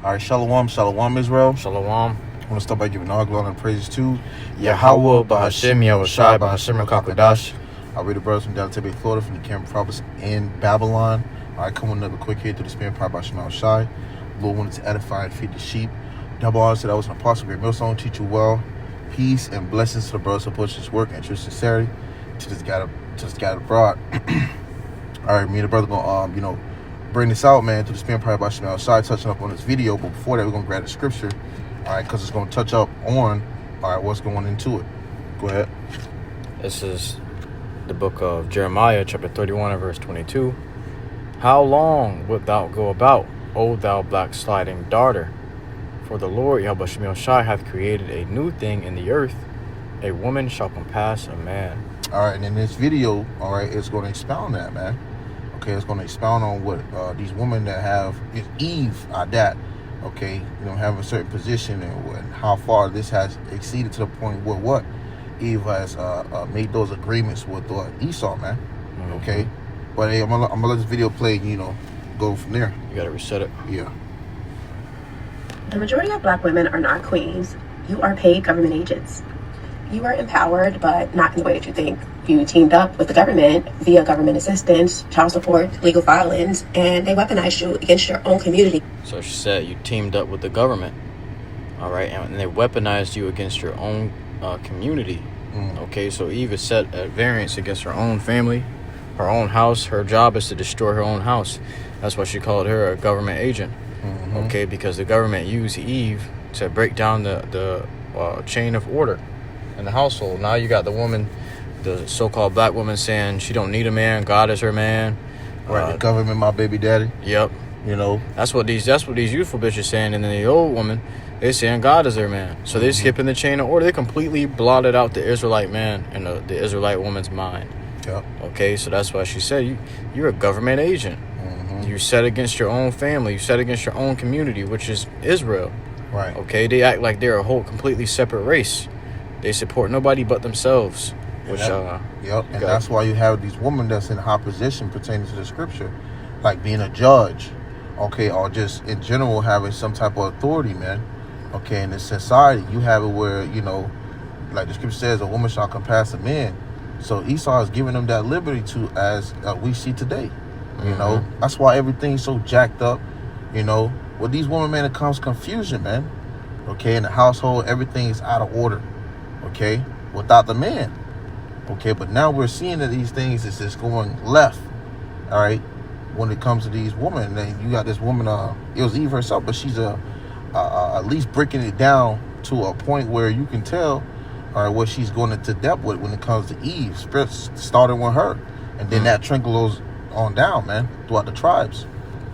All right, Shalom, Shalom, Israel. Shalom. I want to start by giving all glory and praises to YAHAWAH, BAHASHAM, YAHAWASHI, BAHASHAM, QADASH. I read the brothers from Dallas, Florida, from the Cameron province in Babylon. All right, come with another quick hit through the Spirit, powered by YAHAWASHI. Lord wanted to edify and feed the sheep. Double honor said I was an apostle, great millstone, teach you well. Peace and blessings to the brothers who push this work and true sincerity to this guy abroad. All right, me and the brother gonna bring this out, man, to the Spirit, powered by YAHAWASHI, touching up on this video. But before that, we're gonna grab the scripture. All right, because it's going to touch up on, what's going into it. Go ahead. This is the book of Jeremiah, chapter 31, and verse 22. How long wilt thou go about, O thou backsliding daughter? For the Lord, YAHAWASHI, hath created a new thing in the earth. A woman shall compass a man. All right, and in this video, all right, it's going to expound that, man. Okay, it's going to expound on what these women that have, Eve, that. Okay, have a certain position and how far this has exceeded to the point where what Eve has made those agreements with Esau, man. Mm-hmm. Okay, but hey, I'm gonna let this video play. Go from there. You gotta reset it. Yeah. The majority of black women are not queens. You are paid government agents. You are empowered, but not in the way that you think. You teamed up with the government via government assistance, child support, legal filings, and they weaponized you against your own community. So she said you teamed up with the government, all right, and they weaponized you against your own community. Okay, so Eve is set at variance against her own family, her own house. Her job is to destroy her own house. That's why she called her a government agent. Okay, because the government used Eve to break down the chain of order in the household. Now you got the woman, the so-called black woman, saying she don't need a man, God is her man. Right, the government, my baby daddy. Yep. That's what these youthful bitches saying. And then the old woman, they saying God is their man. So they're skipping the chain of order. They completely blotted out the Israelite man and the Israelite woman's mind. Yep. Okay, so that's why she said you're a government agent. You're set against your own family. You're set against your own community, which is Israel. Right. Okay, they act like they're a whole completely separate race. They support nobody but themselves. Which and that's why you have these women that's in high position pertaining to the scripture, like being a judge, okay, or just in general having some type of authority, man. Okay, in this society, you have it where like the scripture says, a woman shall compass a man. So Esau is giving them that liberty to, as we see today. That's why everything's so jacked up. With these women, man, it comes confusion, man. Okay, in the household, everything is out of order. Okay, without the man. Okay, but now we're seeing that these things is just going left. All right, when it comes to these women, then you got this woman. It was Eve herself, but she's at least breaking it down to a point where you can tell, all right, what she's going into depth with when it comes to Eve, starting with her, and then that trickles on down, man, throughout the tribes.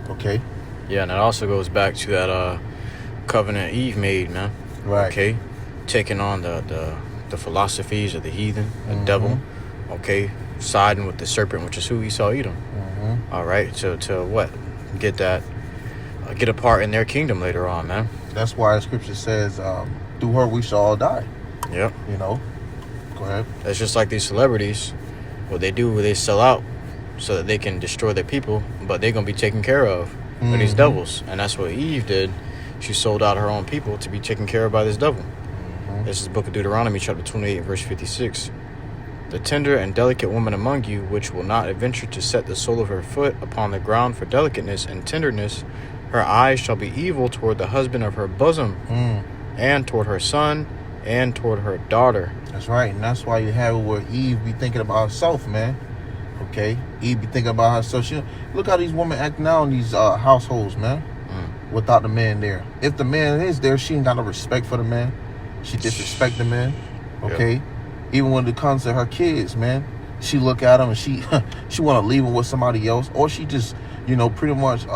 Okay. Yeah, and it also goes back to that covenant Eve made, man. Right. Okay, taking on the philosophies of the heathen, the devil. Okay, siding with the serpent, which is who Esau, Edom. All right, to what? Get a part in their kingdom later on, man. That's why the scripture says, through her we shall all die. Yep. Go ahead. It's just like these celebrities. What they do, they sell out so that they can destroy their people, but they're going to be taken care of by these devils. And that's what Eve did. She sold out her own people to be taken care of by this devil. This is the book of Deuteronomy, chapter 28, verse 56. The tender and delicate woman among you, which will not adventure to set the sole of her foot upon the ground for delicateness and tenderness, her eyes shall be evil toward the husband of her bosom, and toward her son, and toward her daughter. That's right, and that's why you have it where Eve be thinking about herself, man. Okay, Eve be thinking about herself. Look how these women act now in these households, man. Without the man there. If the man is there, she ain't got no respect for the man. She disrespect the man. Okay, yep. Even when it comes to her kids, man, she look at them and she want to leave them with somebody else, or she just pretty much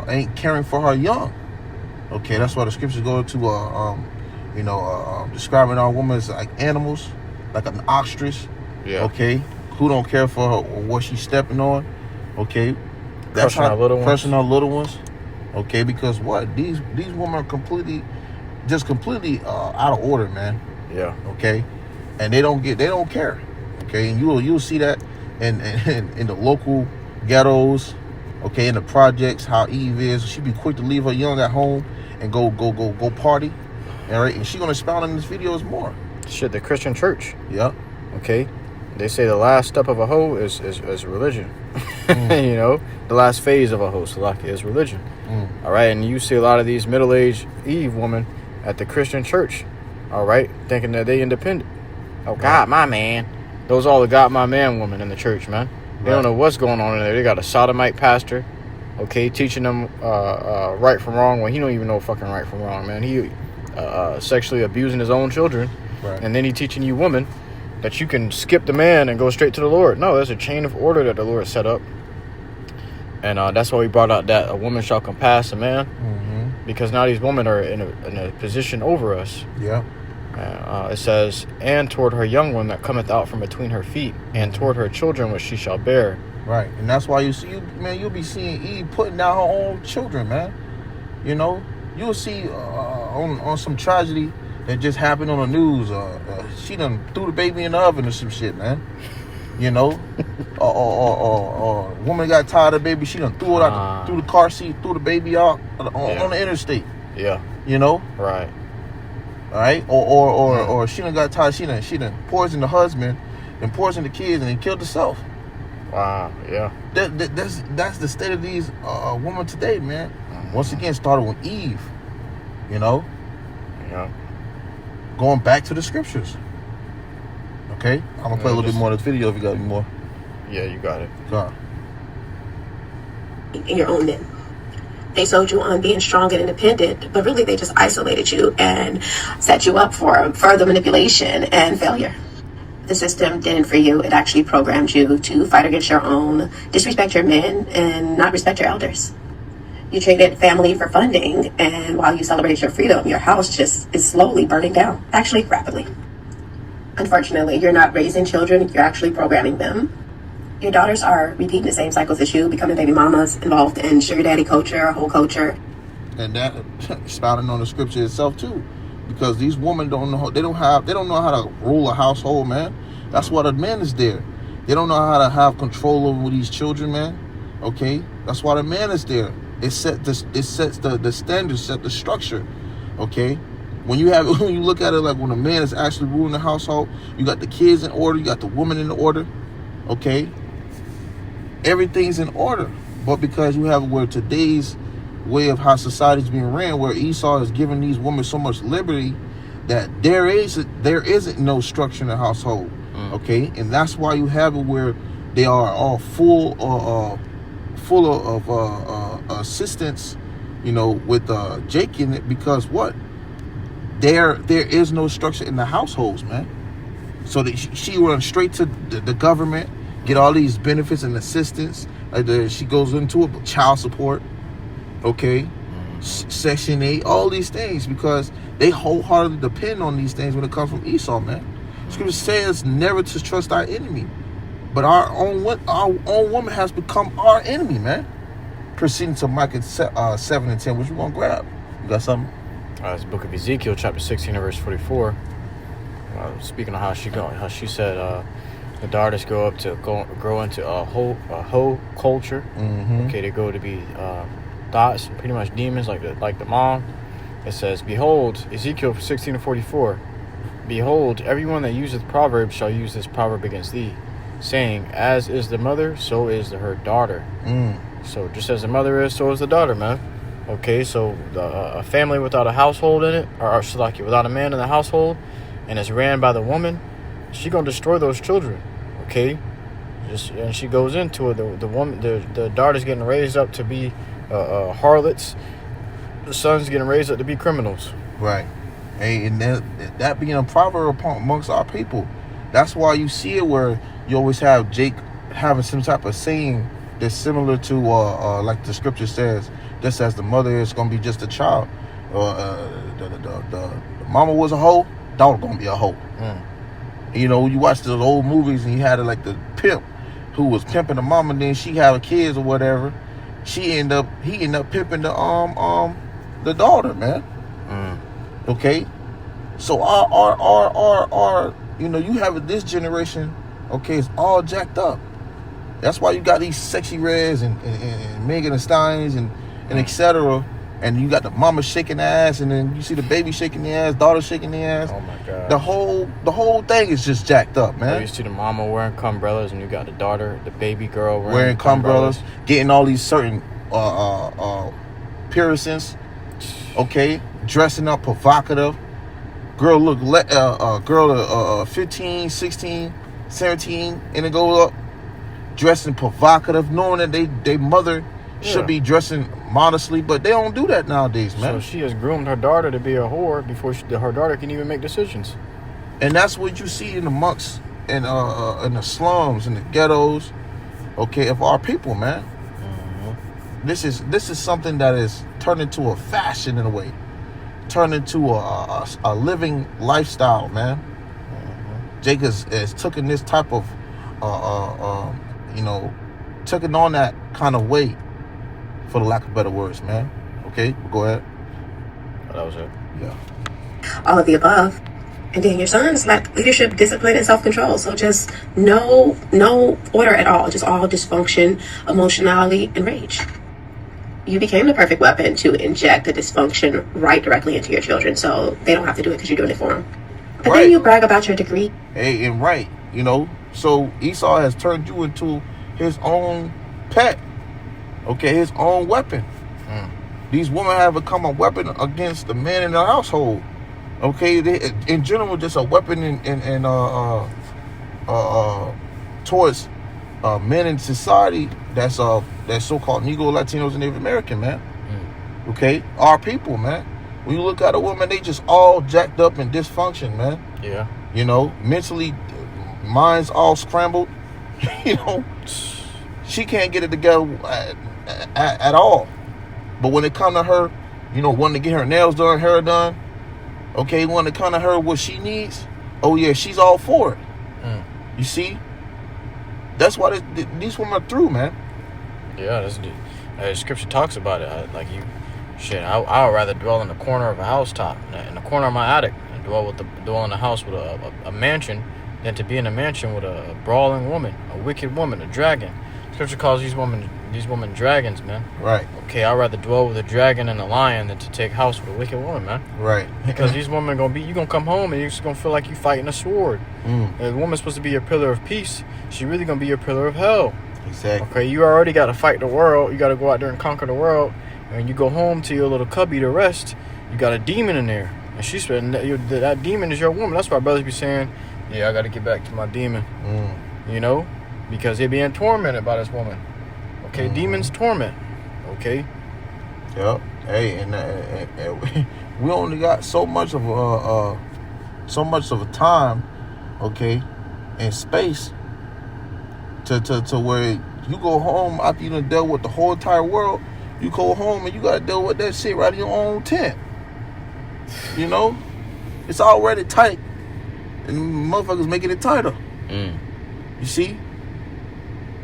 ain't caring for her young. Okay, that's why the scriptures go to describing our women as like animals, like an ostrich. Yeah. Okay, who don't care for her or what she's stepping on. Okay, that's crushing our little ones. Okay, because what these women are completely out of order, man. Yeah. Okay, and they don't care. Okay, and you'll see that in the local ghettos. Okay, in the projects, how Eve is, she be quick to leave her young at home and go party. All right, and she gonna expound on this videos more. Shit, the Christian church. Yep. Okay, they say the last step of a hoe is religion. You know, the last phase of a hoe, Salaki, is religion. All right, and you see a lot of these middle-aged Eve women at the Christian church. All right, thinking that they independent. Oh God, my man. Those all the God, my man women in the church, man. They don't know what's going on in there. They got a sodomite pastor, okay, teaching them right from wrong when he don't even know fucking right from wrong, man. He sexually abusing his own children, and then he teaching you women that you can skip the man and go straight to the Lord. No, there's a chain of order that the Lord set up, and that's why we brought out that a woman shall compass a man, because now these women are in a position over us. Yeah. It says, and toward her young one that cometh out from between her feet, and toward her children which she shall bear. Right, and that's why you see, you'll be seeing Eve putting down her own children, man. You know, you'll see on some tragedy that just happened on the news. She done threw the baby in the oven or some shit, man. You know, or woman got tired of the baby, she done threw it out, threw the car seat, threw the baby out on the interstate. Yeah, you know, right. All right, or she done got tired. She done poisoned the husband, and poisoned the kids, and then killed herself. Wow, yeah. That's the state of these women today, man. Once again, started with Eve. You know. Yeah. Going back to the scriptures. Okay, I'm gonna play a little bit more of this video if you got any more. Yeah, you got it. Go on. In your own men. They sold you on being strong and independent, but really they just isolated you and set you up for further manipulation and failure. The system didn't free you. It actually programmed you to fight against your own, disrespect your men, and not respect your elders. You traded family for funding, and while you celebrate your freedom, your house just is slowly burning down, actually rapidly. Unfortunately, you're not raising children, you're actually programming them. Your daughters are repeating the same cycles as you, becoming baby mamas, involved in sugar daddy culture, whole culture. And that spouting on the scripture itself too, because these women don't know how to rule a household, man. That's why the man is there. They don't know how to have control over these children, man. Okay, that's why the man is there. It sets the standards, set the structure. Okay, when you look at it like when a man is actually ruling the household, you got the kids in order, you got the woman in order. Okay. Everything's in order, but because you have where today's way of how society's being ran, where Esau is giving these women so much liberty that there isn't no structure in the household. Okay, and that's why you have it where they are all full of assistance, you know, with Jake in it, because what? There is no structure in the households, man. So that she runs straight to the government, get all these benefits and assistance. She goes into it, child support, okay, Section 8, all these things, because they wholeheartedly depend on these things when it comes from Esau, man. Scripture says never to trust our enemy, but our own woman has become our enemy, man. Proceeding to Micah 7 and 10, which you want to grab? You got something? It's the book of Ezekiel, chapter 16, verse 44. Speaking of how she said the daughters grow into a whole culture. Okay, they go to be thoughts, pretty much demons, like the mom. It says, "Behold," Ezekiel 16:44. "Behold, everyone that useth proverbs shall use this proverb against thee, saying, as is the mother, so is her daughter." So just as the mother is, so is the daughter, man. Okay, so a family without a household in it, or without a man in the household, and it's ran by the woman, she gonna destroy those children. Okay, and she goes into it. The woman, the daughter's getting raised up to be harlots. The son's getting raised up to be criminals. Right. Hey, and that being a proverb amongst our people. That's why you see it where you always have Jake having some type of saying that's similar to like the scripture says, just as the mother is gonna be just a child. The mama was a hoe, daughter gonna be a hoe. You know, you watch those old movies and you had like the pimp who was pimping the mama, and then she had kids or whatever. He end up pimping the daughter, man. Okay, so our you know, you have this generation. Okay, it's all jacked up. That's why you got these sexy reds and Megan Thee Stallions and etc. And you got the mama shaking the ass, and then you see the baby shaking the ass, daughter shaking the ass. Oh my god. The whole thing is just jacked up, man. You see the mama wearing cumbrellas, and you got the daughter, the baby girl wearing cumbrellas, getting all these certain piercings. Okay, dressing up provocative. Girl look 15, 16, 17, and it goes up dressing provocative, knowing that they mother should be dressing modestly, but they don't do that nowadays, man. So she has groomed her daughter to be a whore before her daughter can even make decisions. And that's what you see in the monks and in the slums and the ghettos, okay, of our people, man. Mm-hmm. This is something that is turned into a fashion in a way, turned into a living lifestyle, man. Mm-hmm. Jake has taken this type of taking on that kind of weight, for the lack of better words, man. Okay, go ahead. Oh, that was it. Yeah. All of the above. And then your sons lack leadership, discipline, and self-control. So just no order at all. Just all dysfunction, emotionality, and rage. You became the perfect weapon to inject the dysfunction right directly into your children, so they don't have to do it because you're doing it for them. But then you brag about your degree. Hey, and right, so Esau has turned you into his own pet. Okay, his own weapon. These women have become a weapon against the men in the household. Okay, they, in general, just a weapon in towards men in society that's so-called Negro, Latinos, and Native American, man. Okay, our people, man. When you look at a woman, they just all jacked up and dysfunction, man. Yeah. Mentally, minds all scrambled. She can't get it together at all. But when it come to her, wanting to get her nails done, hair done, okay, when it come to her what she needs, oh yeah, she's all for it. You see? That's why these women are through, man. Yeah, the scripture talks about it. I would rather dwell in the corner of a housetop, in the corner of my attic, and dwell in the house with a mansion, than to be in a mansion with a brawling woman, a wicked woman, a dragon. Scripture calls these women dragons, man. Right. Okay, I'd rather dwell with a dragon and a lion than to take house with a wicked woman, man. Right. Because these women you gonna come home and you're just gonna feel like you fighting a sword. The woman's supposed to be your pillar of peace. She really gonna be your pillar of hell. Exactly. Okay, you already gotta fight the world. You gotta go out there and conquer the world. And when you go home to your little cubby to rest, you got a demon in there, and she's that demon is your woman. That's why brothers be saying, "Yeah, I gotta get back to my demon." Because they're being tormented by this woman. Okay, demons torment. Okay. Yep. Hey, and we only got so much of a time, okay, and space to where you go home after you done dealt with the whole entire world. You go home and you gotta deal with that shit right in your own tent. It's already tight, and motherfuckers making it tighter. You see?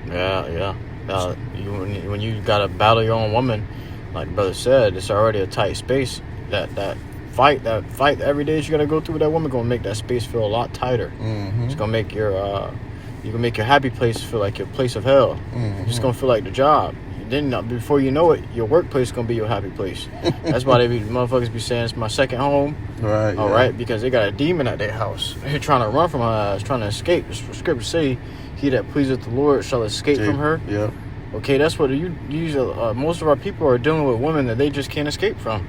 Yeah. When you gotta battle your own woman, like brother said, it's already a tight space. That fight every day that you gotta go through with that woman gonna make that space feel a lot tighter. It's gonna make your happy place feel like your place of hell. It's just gonna feel like the job. Then before you know it, your workplace is gonna be your happy place. That's why motherfuckers be saying it's my second home. Right. All right, because they got a demon at their house. They're trying to run from her ass, trying to escape. The scripture say, "He that pleaseth the Lord shall escape from her." Yeah. Okay, that's what most of our people are dealing with women that they just can't escape from.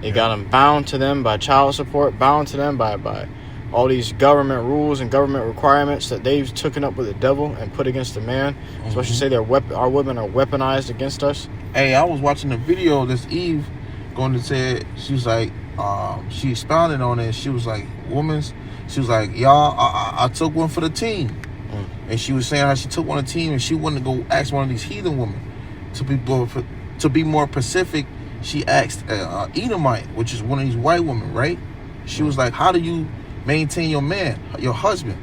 They got them bound to them by child support, bound to them by all these government rules and government requirements that they've taken up with the devil and put against the man. So I should say our women are weaponized against us. Hey, I was watching a video this Eve going to say, she was like, she expounded on it. She was like, she was like, y'all, I took one for the team. And she was saying how she took one of the team and she wanted to go ask one of these heathen women to be more specific. She asked Edomite, which is one of these white women, right? She was like, how do you maintain your man, your husband?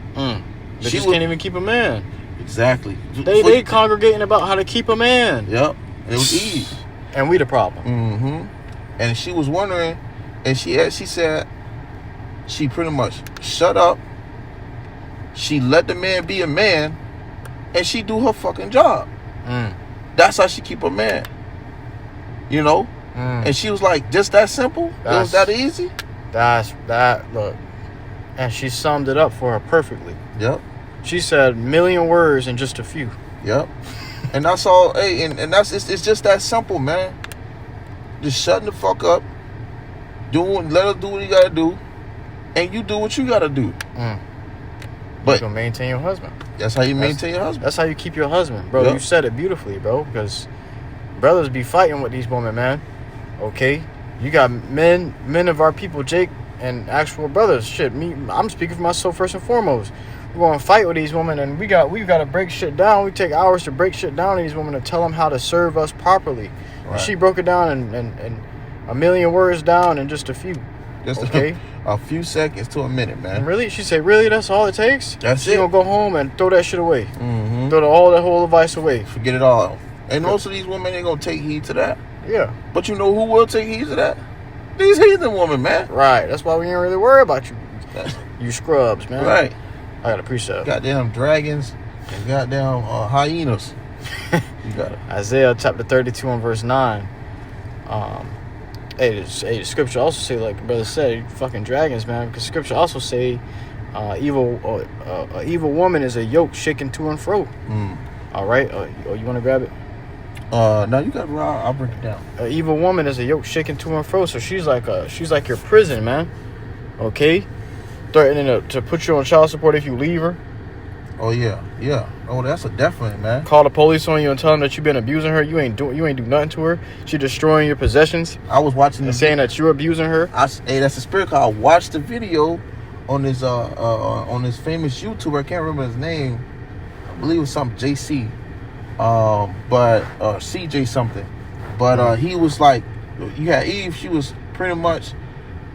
She can't even keep a man. Exactly. They congregating about how to keep a man. Yep. And it was Eve. And we the problem. And she was wondering, and she said she pretty much shut up. She let the man be a man, and she do her fucking job. That's how she keep her man. You know? And she was like, just that simple? It was that easy? Look. And she summed it up for her perfectly. Yep. She said 1,000,000 words in just a few. Yep. And that's all. Hey, and that's it's just that simple, man. Just shutting the fuck up, let her do what you gotta do, and you do what you gotta do. But you gonna maintain your husband. That's how you maintain your husband. That's how you keep your husband, bro. Yep. You said it beautifully, bro. Because brothers be fighting with these women, man. Okay, you got men of our people, Jake, and actual brothers. Shit, I'm speaking for myself first and foremost. We're gonna fight with these women, and we got to break shit down. We take hours to break shit down to these women to tell them how to serve us properly. Right. And she broke it down and 1,000,000 words down in just a few. Just okay, a few seconds to a minute, man. And really, she said, really, that's all it takes. That's she it. Gonna go home and throw that shit away. Throw all that whole advice away. Forget it all. And most of these women ain't gonna take heed to that. Yeah. But you know who will take heed to that? These heathen women, man. Right. That's why we ain't really worry about you. You scrubs, man. Right. I got a precept. Goddamn dragons and goddamn hyenas. You got it. Isaiah chapter 32 and verse 9. The scripture also say, like brother said, fucking dragons, man. Because scripture also say, evil woman is a yoke shaken to and fro. All right. You want to grab it? No, you got it. I'll break it down. An evil woman is a yoke shaken to and fro. So she's like your prison, man. Okay. Threatening to put you on child support if you leave her. Oh yeah. Oh, that's a definite, man. Call the police on you and tell them that you've been abusing her. You ain't do nothing to her. She destroying your possessions. I was watching and saying that you're abusing her. Hey, that's the spirit call. I watched the video on this famous YouTuber. I can't remember his name. I believe it was some JC, but CJ something. But he was like, you had Eve. She was pretty much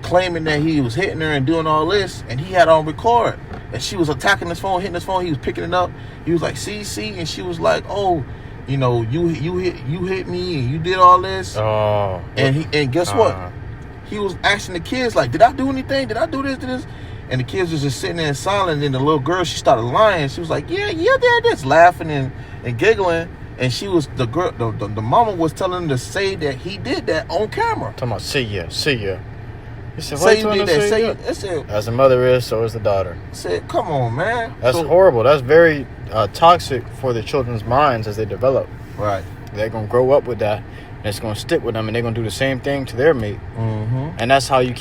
claiming that he was hitting her and doing all this, and he had on record. And she was attacking his phone, hitting his phone. He was picking it up. He was like, see, and she was like, oh, you know, you hit me, and you did all this. Oh. And guess what? He was asking the kids, like, did I do anything? Did I do this? And the kids was just sitting there in silence. And the little girl, she started lying. She was like, yeah, this, laughing and giggling. And she was the girl. The mama was telling him to say that he did that on camera. Talking about see ya. He said, say you did that. Say as the mother is, so is the daughter. I said, come on, man. That's horrible. That's very toxic for the children's minds as they develop. Right. They're going to grow up with that, and it's going to stick with them, and they're going to do the same thing to their mate. And that's how you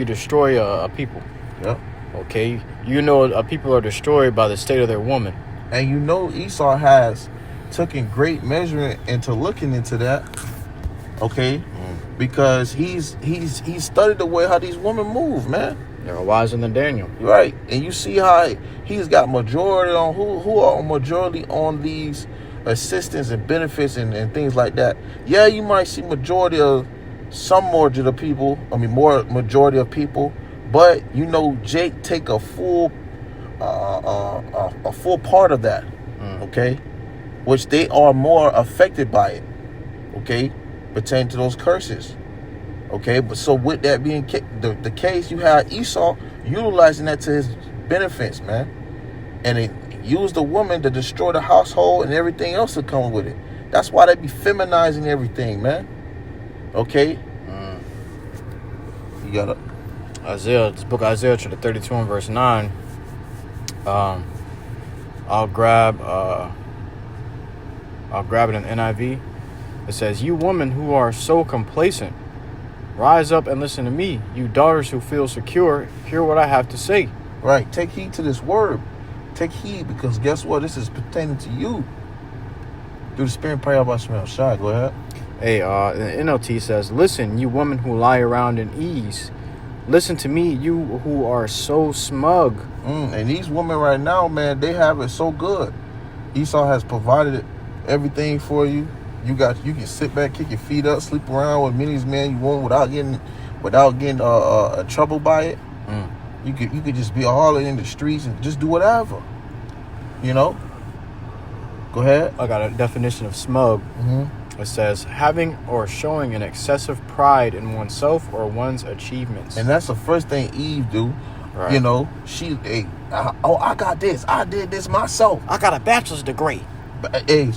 destroy a people. Yep. Okay? You know a people are destroyed by the state of their woman. And you know Esau has taken great measure into looking into that. Okay? Because he's studied the way how these women move, man. They're wiser than Daniel. Right. And you see how he's got majority on who are majority on these assistance and benefits and things like that. Yeah, you might see majority of people, more majority of people, but you know Jake take a full part of that. Okay? Which they are more affected by it. Okay? Pertaining to those curses. Okay, but so with that being the case, you have Esau utilizing that to his benefits, man. And it used the woman to destroy the household and everything else that comes with it. That's why they be feminizing everything, man. Okay? You got Isaiah, this book Isaiah chapter 32 and verse 9. I'll grab it in NIV. It says, you women who are so complacent, rise up and listen to me. You daughters who feel secure, hear what I have to say. Right. Take heed to this word. Take heed, because guess what? This is pertaining to you. Do the spirit prayer about smell. Shy, go ahead. Hey, the NLT says, listen, you women who lie around in ease. Listen to me, you who are so smug. And these women right now, man, they have it so good. Esau has provided everything for you. You can sit back, kick your feet up, sleep around with many men you want without getting trouble by it. You could just be all in the streets and just do whatever. You know. Go ahead. I got a definition of smug. It says having or showing an excessive pride in oneself or one's achievements. And that's the first thing Eve do. Right. You know, I got this. I did this myself. I got a bachelor's degree. Hey,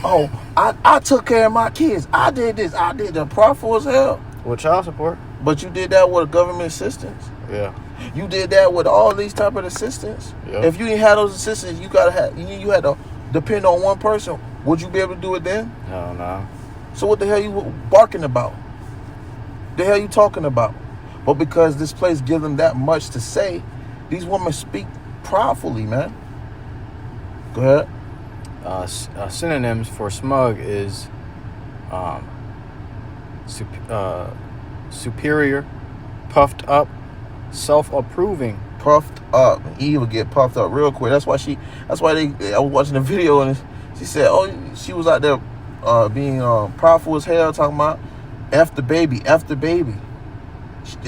I took care of my kids. I did this. I did the profitable as hell. With child support. But you did that with government assistance. Yeah. You did that with all these type of assistance. Yep. If you didn't have those assistants, you had to depend on one person. Would you be able to do it then? No. So what the hell you barking about? The hell you talking about? But because this place gives them that much to say, these women speak proudly, man. Go ahead. Synonyms for smug is superior, puffed up, self-approving. Puffed up. Eve will get puffed up real quick. That's why I was watching the video and she said, she was out there being proudful as hell, talking about F the baby.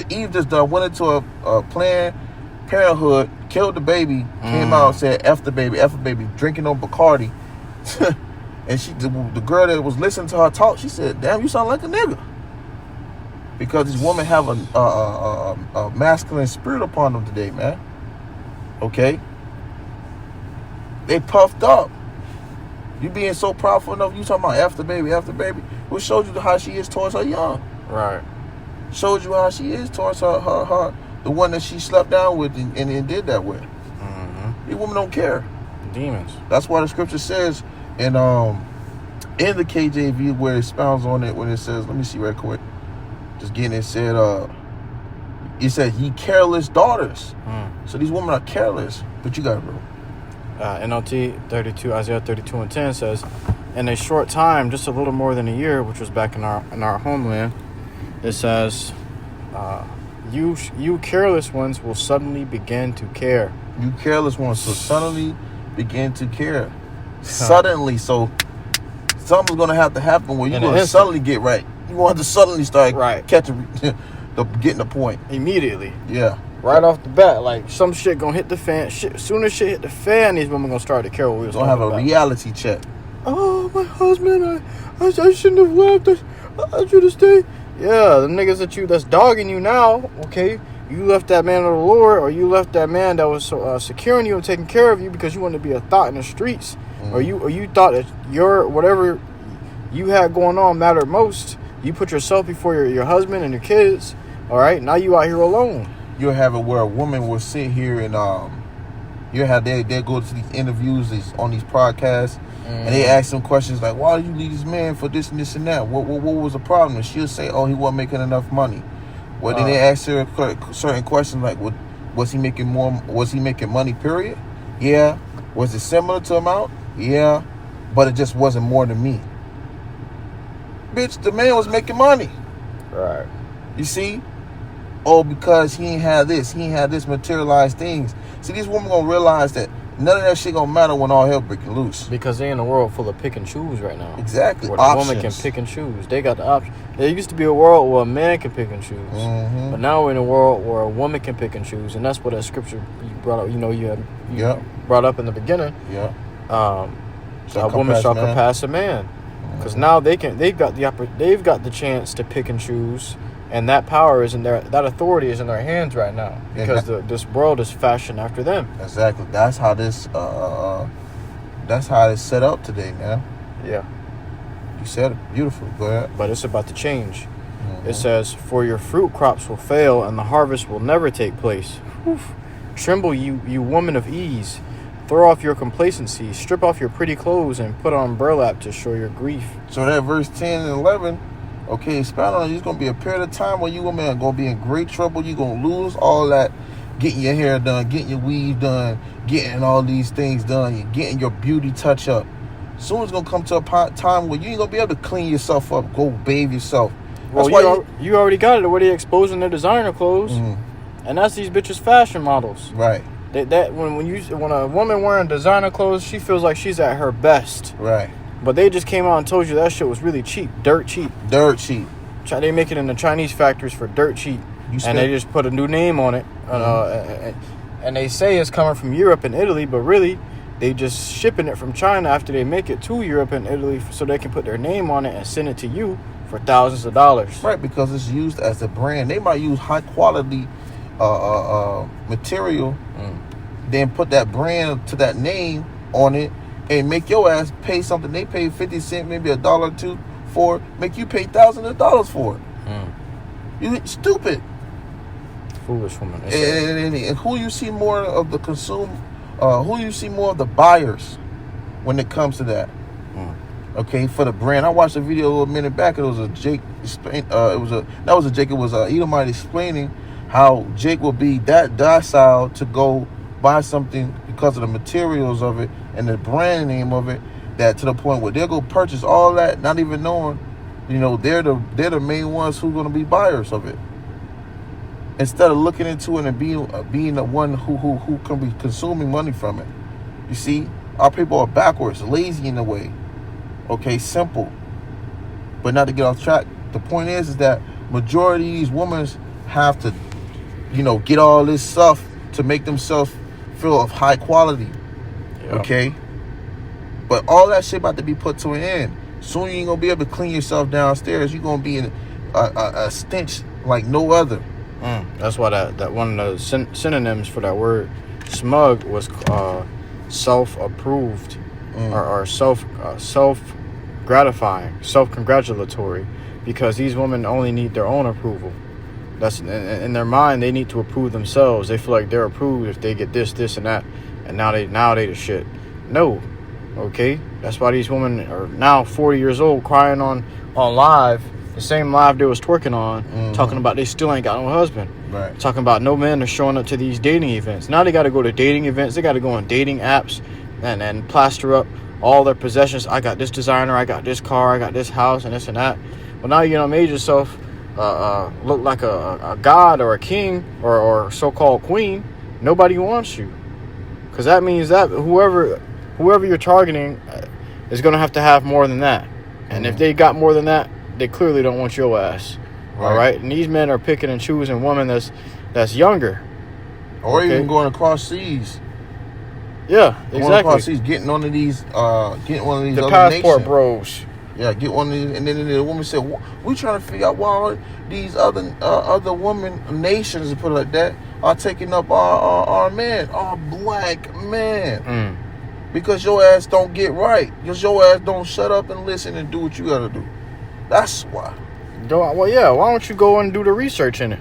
Eve just went into a Planned Parenthood, killed the baby, came out and said F the baby, drinking on Bacardi. And the girl that was listening to her talk, she said, damn, you sound like a nigga. Because these women have a masculine spirit upon them today, man. Okay? They puffed up. You being so proudful enough, you talking about F the baby. Who showed you how she is towards her young? Right. Showed you how she is towards her the one that she slept down with and did that with. Mm-hmm. These women don't care. Demons. That's why the scripture says in the KJV where it expounds on it, when it says, let me see right quick. Just getting it said, ye careless daughters. So these women are careless, but you got it, bro. NLT 32, Isaiah 32:10 says, in a short time, just a little more than a year, which was back in our homeland, it says, you careless ones will suddenly begin to care. You careless ones will suddenly begin to care. Suddenly, so something's gonna have to happen where you're gonna suddenly get right. You want to suddenly start catching, getting the point immediately. Yeah, right off the bat, like some shit gonna hit the fan. Soon as shit hit the fan, these women gonna start to care what we was gonna have a reality check. Oh, my husband, I shouldn't have left. I should have stayed. Yeah, the niggas that's dogging you now. Okay, you left that man of the Lord, or you left that man that was securing you and taking care of you because you wanted to be a thought in the streets, or you thought that your whatever you had going on mattered most. You put yourself before your husband and your kids. All right, now you out here alone. You'll have it where a woman will sit here and you have they go to these interviews on these podcasts and they ask them questions like, why did you leave this man for this and this and that? What was the problem? And she'll say, he wasn't making enough money. Well, then they ask her certain questions like, was he making more? Was he making money? Period. Yeah. Was it similar to amount? Yeah. But it just wasn't more than me. Bitch, the man was making money. Right. You see? Because he ain't had this materialized things. See, these women gonna realize that none of that shit gonna matter when all hell breaking loose. Because they in a world full of pick and choose right now. Exactly. Where the woman can pick and choose. They got the option. There used to be a world where a man can pick and choose. Mm-hmm. But now we're in a world where a woman can pick and choose. And that's what that scripture you brought up, you brought up in the beginning. Yeah. A woman shall compass a man. Because now they've got the chance to pick and choose, and that power is in that authority is in their hands right now because this world is fashioned after them. Exactly. That's how it's set up today, man. Yeah. You said it beautiful. Go ahead. But it's about to change. It says, "For your fruit crops will fail, and the harvest will never take place. Oof. Tremble, you woman of ease. Throw off your complacency, strip off your pretty clothes, and put on burlap to show your grief." So that verse 10 and 11, expound on it. It's going to be a period of time where you women are going to be in great trouble. You're going to lose all that, getting your hair done, getting your weave done, getting all these things done, you're getting your beauty touch up. Soon it's going to come to a time where you ain't going to be able to clean yourself up, go bathe yourself. Well, you already got it where they exposing their designer clothes, and that's these bitches' fashion models. Right. When a woman wearing designer clothes, she feels like she's at her best. Right. But they just came out and told you that shit was really cheap, dirt cheap. Dirt cheap. They make it in the Chinese factories for dirt cheap, and they just put a new name on it. And they say it's coming from Europe and Italy, but really, they just shipping it from China after they make it to Europe and Italy, so they can put their name on it and send it to you for thousands of dollars. Right, because it's used as a brand. They might use high quality material, then put that brand to that name on it, and make your ass pay something they pay 50 cents, maybe $1 or $2 for, make you pay thousands of dollars for it. You stupid. Foolish woman. And who you see more of the who you see more of the buyers when it comes to that? Okay, for the brand. I watched a video a little minute back. It was a Jake. It was a Edomite explaining how Jake will be that docile to go buy something because of the materials of it and the brand name of it, that to the point where they'll go purchase all that, not even knowing, they're the main ones who are going to be buyers of it. Instead of looking into it and being the one who can be consuming money from it. You see, our people are backwards, lazy in a way. Okay, simple. But not to get off track, the point is that majority of these women have to, get all this stuff to make themselves feel of high quality. Yep. Okay? But all that shit about to be put to an end. Soon you ain't gonna be able to clean yourself downstairs. You're gonna be in a stench like no other. That's why that one of the synonyms for that word smug was self-approved or self-gratifying, self-congratulatory, because these women only need their own approval. That's in their mind. They need to approve themselves. They feel like they're approved if they get this, and that, and now they the shit. No, okay. That's why these women are now 40 years old crying on live. The same live they was twerking on, talking about they still ain't got no husband. Right. Talking about no men are showing up to these dating events. Now they got to go to dating events. They got to go on dating apps and plaster up all their possessions. I got this designer. I got this car. I got this house and this and that. But now you made yourself look like a god or a king or so-called queen. Nobody wants you, because that means that whoever you're targeting is going to have more than that. And if they got more than that, they clearly don't want your ass. Right. All right, and these men are picking and choosing women that's younger, or even going across seas. Yeah, exactly. Going across seas, getting one of these the other passport nations. bros. Yeah, get one of these, and then the woman said, "We trying to figure out why these other women nations, to put it like that, are taking up our man, our black man, because your ass don't get right, because your ass don't shut up and listen and do what you gotta do. That's why." Well, yeah. Why don't you go and do the research in it?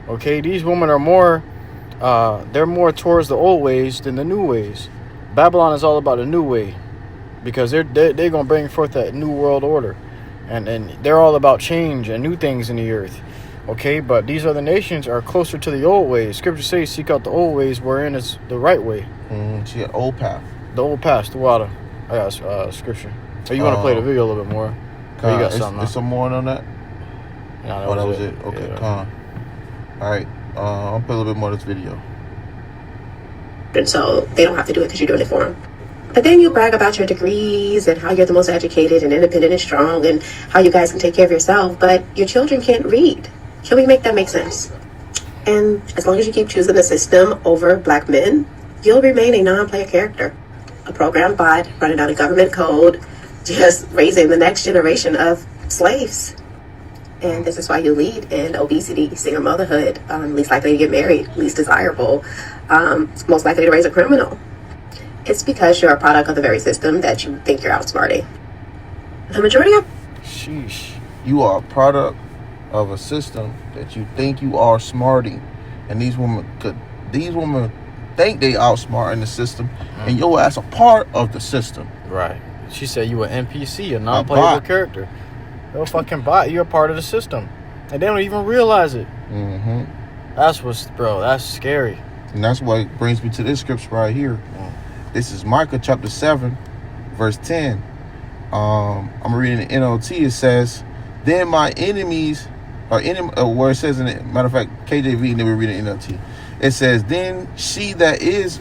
Okay, these women are more, they're more towards the old ways than the new ways. Babylon is all about the new way, because they're gonna bring forth that new world order, and they're all about change and new things in the earth. Okay, but these other nations are closer to the old ways. Scripture says, "Seek out the old ways, wherein is the right way." See, an old path. The old path, the water. I got scripture. So you want to play the video a little bit more? You got something? Is some more on that? No, that was it. Okay, yeah. All right, I'll play a little bit more of this video. And so they don't have to do it because you're doing it for them. But then you brag about your degrees and how you're the most educated and independent and strong and how you guys can take care of yourself, but your children can't read. Can we make that make sense? And as long as you keep choosing the system over black men, you'll remain a non-player character, a program bot running out of government code, just raising the next generation of slaves. And this is why you lead in obesity, single motherhood, least likely to get married, least desirable, most likely to raise a criminal. It's because you're a product of the very system that you think you're outsmarting. The majority of... Sheesh. You are a product of a system that you think you are smarting. And these women think they outsmarting the system, and your ass a part of the system. Right. She said you an NPC, a non-playable character. You're a fucking bot. You're a part of the system, and they don't even realize it. That's scary. And that's what brings me to this scripture right here. This is Micah chapter 7, verse 10. I'm reading the NLT. It says, "Then my enemies," where it says in it, matter of fact, KJV, and then we read it in NLT. It says, "Then she that is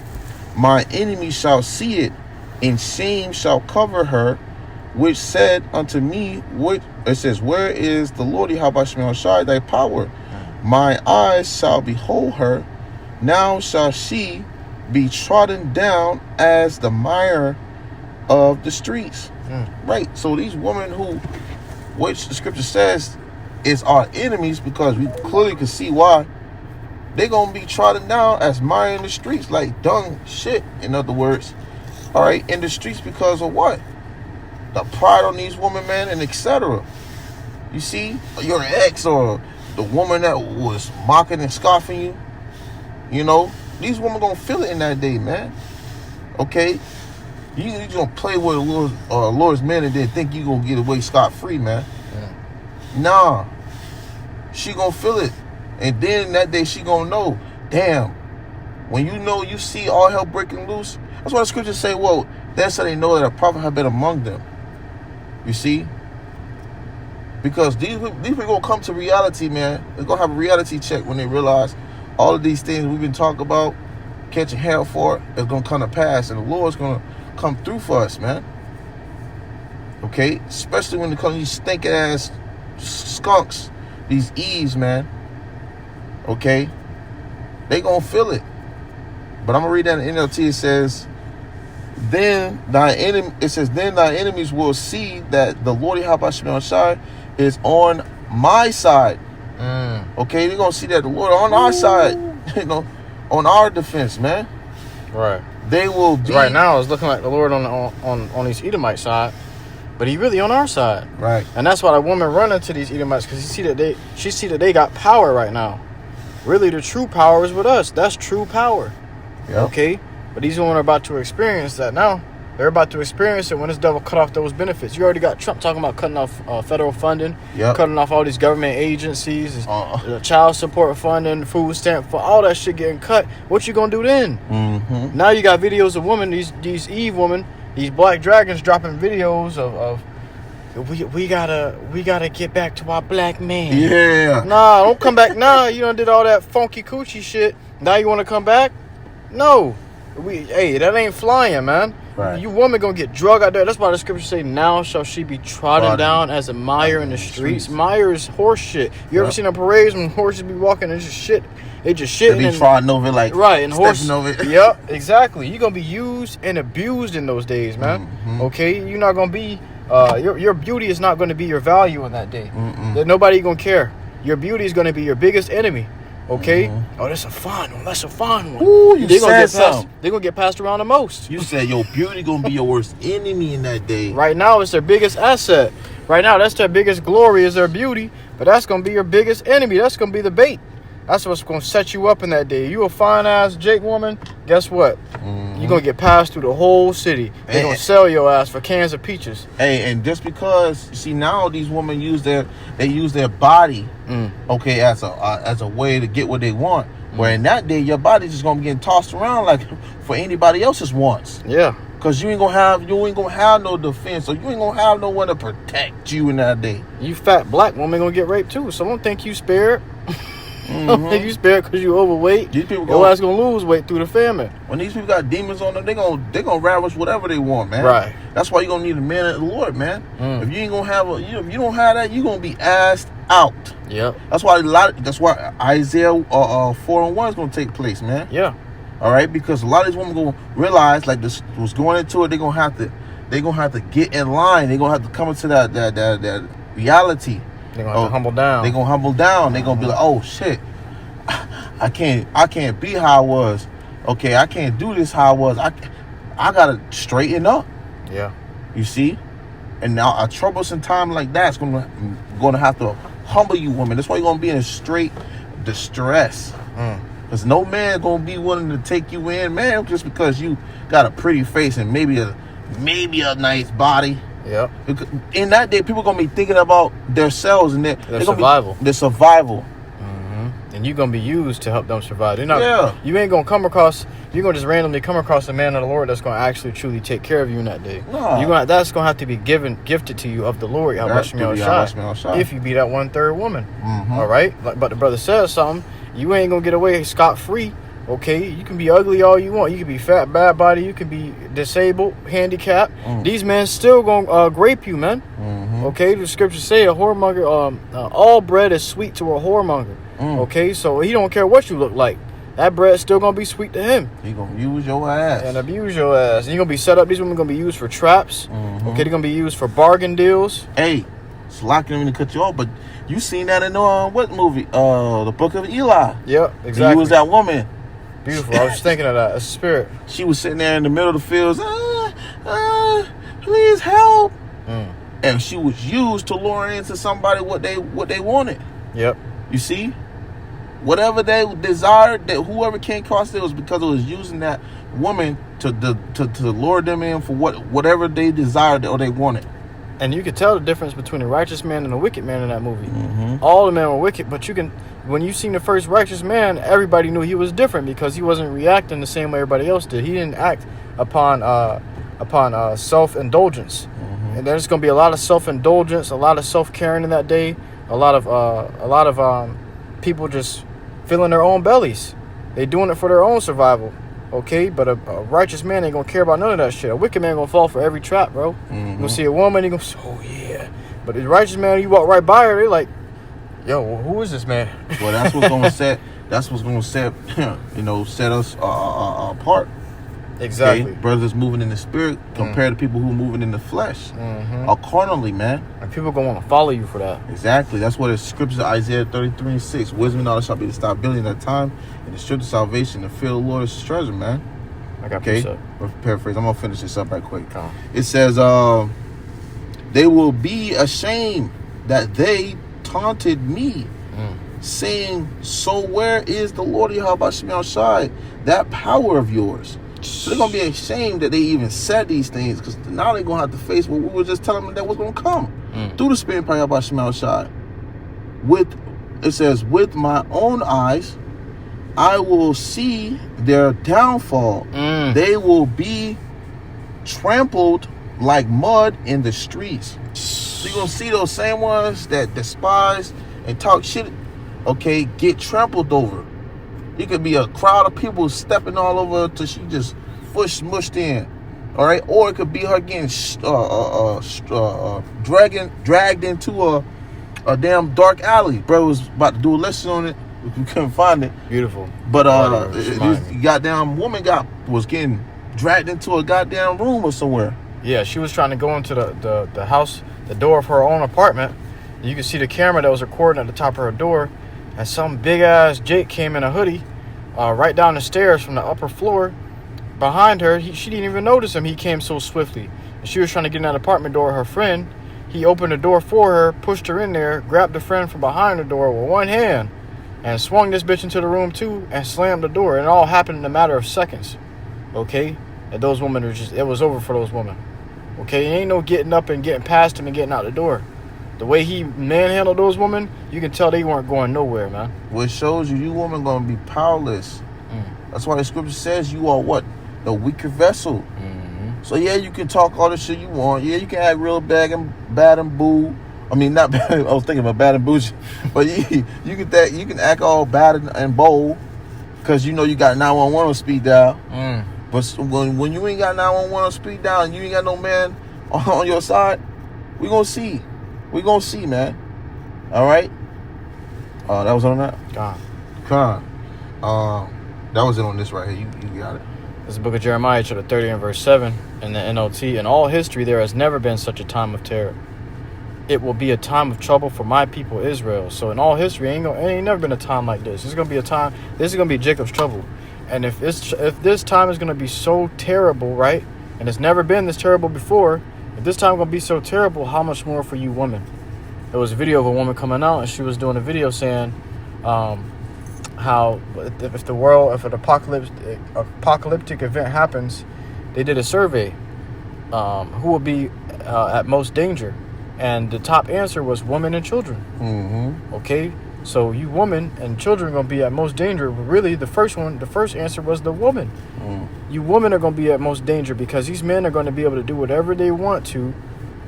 my enemy shall see it, and shame shall cover her, which said unto me," it says, "Where is the Lord YAHAWASHI, thy power? My eyes shall behold her. Now shall she be trodden down as the mire of the streets." Right. So these women which the scripture says is our enemies, because we clearly can see why. They gonna be trodden down as mire in the streets, like dung shit, in other words. All right, in the streets because of what? The pride on these women, man, and etc. You see, your ex or the woman that was mocking and scoffing you, you know, these women gonna feel it in that day, man. Okay? You gonna play with Lord's man and then think you gonna get away scot-free, man. Yeah. Nah. She gonna feel it. And then that day she gonna know, damn, when you know you see all hell breaking loose, that's why the scriptures say, well, that's how they know that a prophet have been among them. You see? Because these people gonna come to reality, man. They're gonna have a reality check when they realize all of these things we've been talking about, catching hell for, is gonna come to pass, and the Lord's gonna come through for us, man. Okay? Especially when it comes to these stinking ass skunks, these Eves, man. Okay? They gonna feel it. But I'm gonna read that in NLT. It says, then thy enemies will see that the Lord YAHAWASHI is on my side. Okay, they're gonna see that the Lord on our side, you know, on our defense, man. Right. They will be. Right now, it's looking like the Lord on these Edomite side, but He really on our side. Right. And that's why the woman run into these Edomites, because she see that they got power right now. Really, the true power is with us. That's true power. Yep. Okay. But these women are about to experience that now. They're about to experience it when this devil cut off those benefits. You already got Trump talking about cutting off federal funding, cutting off all these government agencies, the child support funding, food stamp, for all that shit getting cut. What you gonna do then? Mm-hmm. Now you got videos of women, these Eve women, these black dragons dropping videos of we gotta get back to our black man. Yeah. Nah, don't come back now. You done did all that funky coochie shit. Now you want to come back? No. Hey, that ain't flying, man. Right. You woman gonna get drug out there. That's why the scripture say, now shall she be trodden down as a mire in the streets. Mire is horse shit. You ever seen a parade when horses be walking and just shit? They just shitting. They be trodden over like right, and horse over it. Yep, exactly. You're gonna be used and abused in those days, man. Mm-hmm. Okay, you're not gonna be your beauty is not gonna be your value in that day. That nobody gonna care. Your beauty is gonna be your biggest enemy. Okay. Oh, that's a fun one. That's a fun one. Ooh, you said something. They're gonna get passed around the most. You said your beauty gonna be your worst enemy in that day. Right now, it's their biggest asset. Right now, that's their biggest glory is their beauty. But that's gonna be your biggest enemy. That's gonna be the bait. That's what's gonna set you up in that day. You a fine ass Jake woman. Guess what? You're gonna get passed through the whole city. They're gonna sell your ass for cans of peaches. Hey, and just because you see now these women use their body, okay, as a way to get what they want. Where in that day your body's just gonna be getting tossed around like for anybody else's wants. Yeah. Cause you ain't gonna have no defense, or you ain't gonna have no one to protect you in that day. You fat black woman gonna get raped too. So don't think you spared. Don't think you spared because you overweight. These people your ass gonna lose weight through the famine. When these people got demons on them, they gonna ravish whatever they want, man. Right. That's why you gonna need a man of the Lord, man. If you ain't gonna have if you don't have that, you gonna be assed out. Yep. That's why Isaiah 4:1 is gonna take place, man. Yeah. All right, because a lot of these women gonna realize like this was going into it. They're gonna have to get in line. They're gonna have to come into that reality. They're gonna have to humble down. They're gonna humble down. They're gonna be like, oh shit, I can't be how I was. Okay, I can't do this how I was. I gotta straighten up. Yeah. You see? And now a troublesome time like that's gonna have to humble you, woman. That's why you're gonna be in a straight distress. Because no man gonna be willing to take you in, man, just because you got a pretty face and maybe a nice body. Yeah. In that day, people gonna be thinking about themselves and their survival. Their survival. And you're gonna be used to help them survive. They're not. You ain't gonna come across. You're gonna just randomly come across a man of the Lord that's gonna actually truly take care of you in that day. No. That's gonna have to be gifted to you of the Lord. If you be that 1/3 woman. All right. But the brother says something. You ain't gonna get away scot free. Okay, you can be ugly all you want. You can be fat, bad body. You can be disabled, handicapped. These men still gonna grape you, man. Okay, the scriptures say a whoremonger, all bread is sweet to a whoremonger. Okay, so he don't care what you look like. That bread's still gonna be sweet to him. He gonna use your ass and abuse your ass. And you're gonna be set up. These women gonna be used for traps. Okay, they're gonna be used for bargain deals. Hey, It's locking him to cut you off. But you seen that in what movie? The Book of Eli. Yep, exactly. And you was that woman. Beautiful. I was just thinking of that. It's a spirit. She was sitting there in the middle of the fields. Please help. And she was used to lure into somebody what they wanted. Yep. You see, whatever they desired, that whoever came across it was because it was using that woman to lure them in for whatever they desired or they wanted. And you could tell the difference between a righteous man and a wicked man in that movie. All the men were wicked, but when you seen the first righteous man, everybody knew he was different because he wasn't reacting the same way everybody else did. He didn't act upon self-indulgence. And there's going to be a lot of self-indulgence, a lot of self-caring in that day, a lot of people just filling their own bellies. They doing it for their own survival. Okay, but a righteous man ain't gonna care about none of that shit. A wicked man gonna fall for every trap, bro. You gonna see a woman, he gonna say, oh yeah. But the righteous man, you walk right by her, they like, yo, who is this man? Well, that's what's gonna set. That's what's gonna set. Set us apart. Exactly. Okay? Brothers moving in the spirit compared to people who are moving in the flesh, or carnally, man. And people gonna want to follow you for that. Exactly. That's what the scriptures of Isaiah 33:6. Wisdom and knowledge shall be to stop building that time, and the strength of salvation, and fear of the Lord is treasure, man. I got okay. Paraphrase. I'm gonna finish this up right quick. It says, they will be ashamed that they taunted me, saying, so where is the Lord YAHAWASHI, that power of yours? So they're going to be ashamed that they even said these things, because now they're going to have to face what we were just telling them that was going to come through the Spirit of YAHAWASHI. It says, with my own eyes, I will see their downfall. They will be trampled like mud in the streets. So you're going to see those same ones that despise and talk shit, okay, get trampled over. It could be a crowd of people stepping all over till she just smushed in, all right? Or it could be her getting dragged into a damn dark alley. Bro was about to do a lesson on it. We couldn't find it. Beautiful. But this goddamn woman was getting dragged into a goddamn room or somewhere. Yeah, she was trying to go into the house, the door of her own apartment. You could see the camera that was recording at the top of her door. And some big-ass Jake came in a hoodie right down the stairs from the upper floor. Behind her, she didn't even notice him. He came so swiftly. And she was trying to get in that apartment door. Her friend, he opened the door for her, pushed her in there, grabbed the friend from behind the door with one hand, and swung this bitch into the room too, and slammed the door. And it all happened in a matter of seconds. Okay? And those women it was over for those women. Okay? It ain't no getting up and getting past him and getting out the door. The way he manhandled those women, you can tell they weren't going nowhere, man. Well, it shows you women going to be powerless. That's why the scripture says you are what? The weaker vessel. So, yeah, you can talk all the shit you want. Yeah, you can act real bad and boo. I mean, not bad. I was thinking about bad and bougie. But you can act all bad and bold because you know you got 911 on speed dial. But when you ain't got 911 on speed dial and you ain't got no man on your side, we going to see. We're going to see, man. All right? That was on that? Con. That was it on this right here. You got it. This is the book of Jeremiah, chapter 30 and verse 7 in the NLT. In all history, there has never been such a time of terror. It will be a time of trouble for my people Israel. So in all history, it ain't never been a time like this. This is going to be a time. This is going to be Jacob's trouble. And if this time is going to be so terrible, right? And it's never been this terrible before. If this time going to be so terrible, how much more for you women? There was a video of a woman coming out, and she was doing a video saying how if an apocalyptic event happens, they did a survey, who will be at most danger, and the top answer was women and children. Okay, so you women and children are going to be at most danger. But really, the first answer was the woman. You women are going to be at most danger because these men are going to be able to do whatever they want to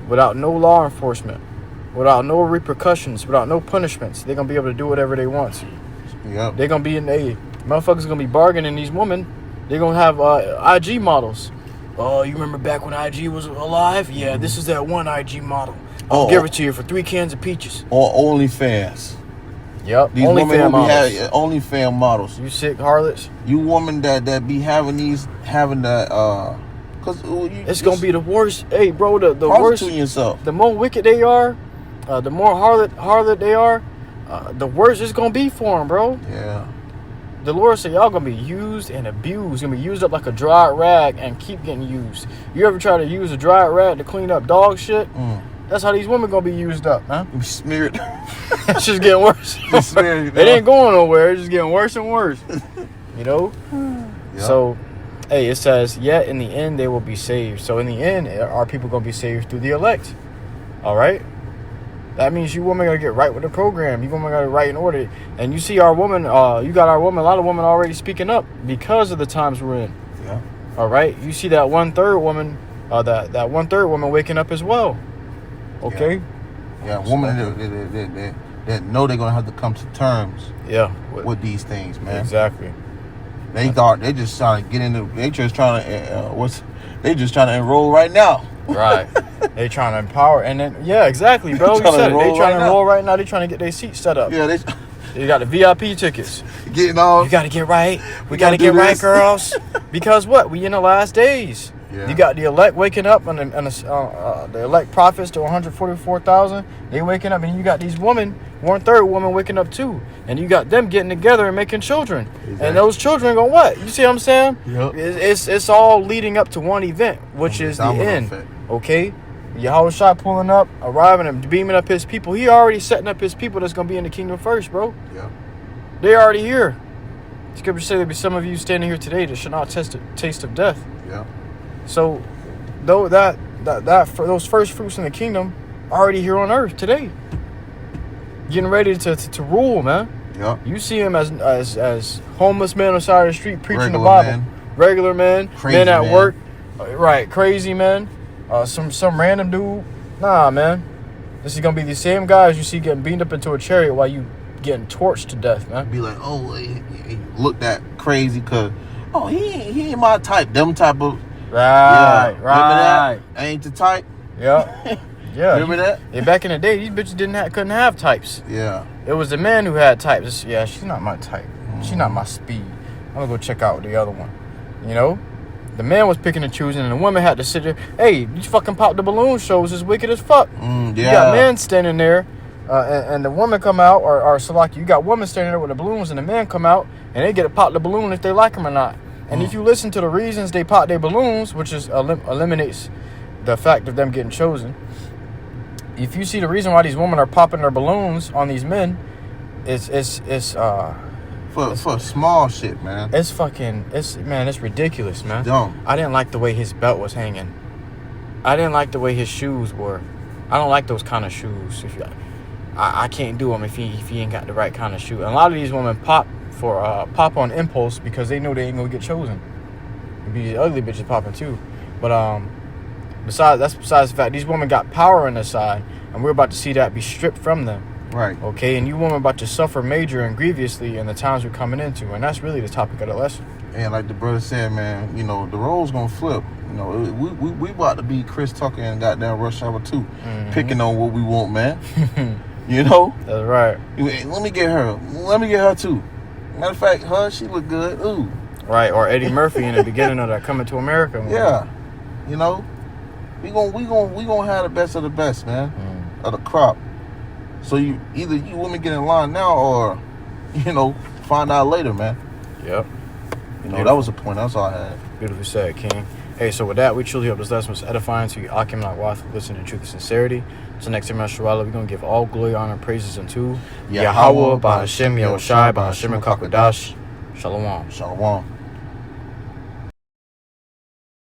without no law enforcement, without no repercussions, without no punishments. They're going to be able to do whatever they want to. Yep. They're going to be motherfuckers going to be bargaining these women. They're going to have IG models. Oh, you remember back when IG was alive? Yeah, this is that one IG model. I'll give it to you for 3 cans of peaches. Or OnlyFans. Yep, these women OnlyFans models. You sick harlots. You woman that be having that cause it's gonna be the worst. Hey, bro, the worst. Yourself. The more wicked they are, the more harlot they are, the worse it's gonna be for them, bro. Yeah. The Lord said y'all gonna be used and abused, gonna be used up like a dry rag and keep getting used. You ever try to use a dry rag to clean up dog shit? That's how these women gonna be used up, man. Be smeared. It's just getting worse. Smeared, It ain't going nowhere. It's just getting worse and worse. You know. Yep. So, hey, it says, yet in the end they will be saved. So in the end, are people gonna be saved through the elect? All right. That means you women gotta get right with the program. You women gotta right in order. And you see our woman, you got our woman, a lot of women already speaking up because of the times we're in. Yeah. All right. You see that 1/3 woman, that 1/3 woman waking up as well. Okay. Yeah, women that know they're gonna have to come to terms. Yeah. With these things, man. Exactly. They thought they just trying to get into. They just trying to They just trying to enroll right now. Right. They trying to empower, and then exactly, bro. You said it. They trying to enroll right now. They trying to get their seats set up. Yeah, they got the VIP tickets. Getting all. You got to get right. We got to get right, girls. Because what? We in the last days. Yeah. You got the elect waking up, and the elect prophets to 144,000. They waking up, and you got these women, 1/3 women waking up too, and you got them getting together and making children. Exactly. And those children go what? You see what I'm saying? Yep. It's all leading up to one event, which is the end. Effect. Okay. YAHAWASHI pulling up, arriving and beaming up his people. He already setting up his people that's going to be in the kingdom first, bro. Yeah. They already here. Scripture say there be some of you standing here today that should not taste of death. Yeah. So, though that for those first fruits in the kingdom already here on earth today, getting ready to rule, man. Yeah. You see him as homeless men on the side of the street preaching Regular the Bible. Man. Regular men, Crazy men at man. work, right? Crazy men. Some random dude. Nah, man. This is gonna be the same guys you see getting beamed up into a chariot while you getting torched to death, man. Be like, oh, he looked that crazy because, oh, he ain't my type. Them type of. Right. Remember that? Ain't the type. Yeah. Yeah. Remember that? Yeah. Back in the day, these bitches couldn't have types. Yeah. It was the man who had types. Yeah, she's not my type. She's not my speed. I'm gonna go check out the other one. You know. The man was picking and choosing, and the woman had to sit there. Hey, these fucking pop the balloon shows is wicked as fuck. Yeah. You got men standing there, and the woman come out, or Salaki, you got women standing there with the balloons, and the men come out, and they get to pop the balloon if they like them or not. And if you listen to the reasons they pop their balloons, which is eliminates the fact of them getting chosen. If you see the reason why these women are popping their balloons on these men, it's for small shit, man. It's ridiculous, man. Dumb. I didn't like the way his belt was hanging. I didn't like the way his shoes were. I don't like those kind of shoes. I can't do them if he ain't got the right kind of shoe. And a lot of these women pop on impulse because they know they ain't gonna get chosen. It'd be these ugly bitches popping too. But besides the fact these women got power on their side, and we're about to see that be stripped from them. Right. Okay, and you women about to suffer major and grievously in the times we're coming into, and that's really the topic of the lesson. And like the brother said, man, the roles gonna flip. We about to be Chris Tucker and goddamn Rush Hour 2, picking on what we want, man. That's right. Let me get her. Let me get her too. Matter of fact, she look good. Ooh. Right, or Eddie Murphy in the beginning of that Coming to America movie. Yeah. We gonna have the best of the best, man, of the crop. So either you women get in line now, or find out later, man. Yep. That was the point. That's all I had. Beautifully said, King. Hey, so with that, we truly hope this lesson was edifying to you. Akim Lakwath, listen to truth and sincerity. So next time, Sharala, we're going to give all glory, honor, and praises unto Yahawah, BAHASHAM, YAHAWASHI, BAHASHAM, and QADASH. Shalom. Shalom.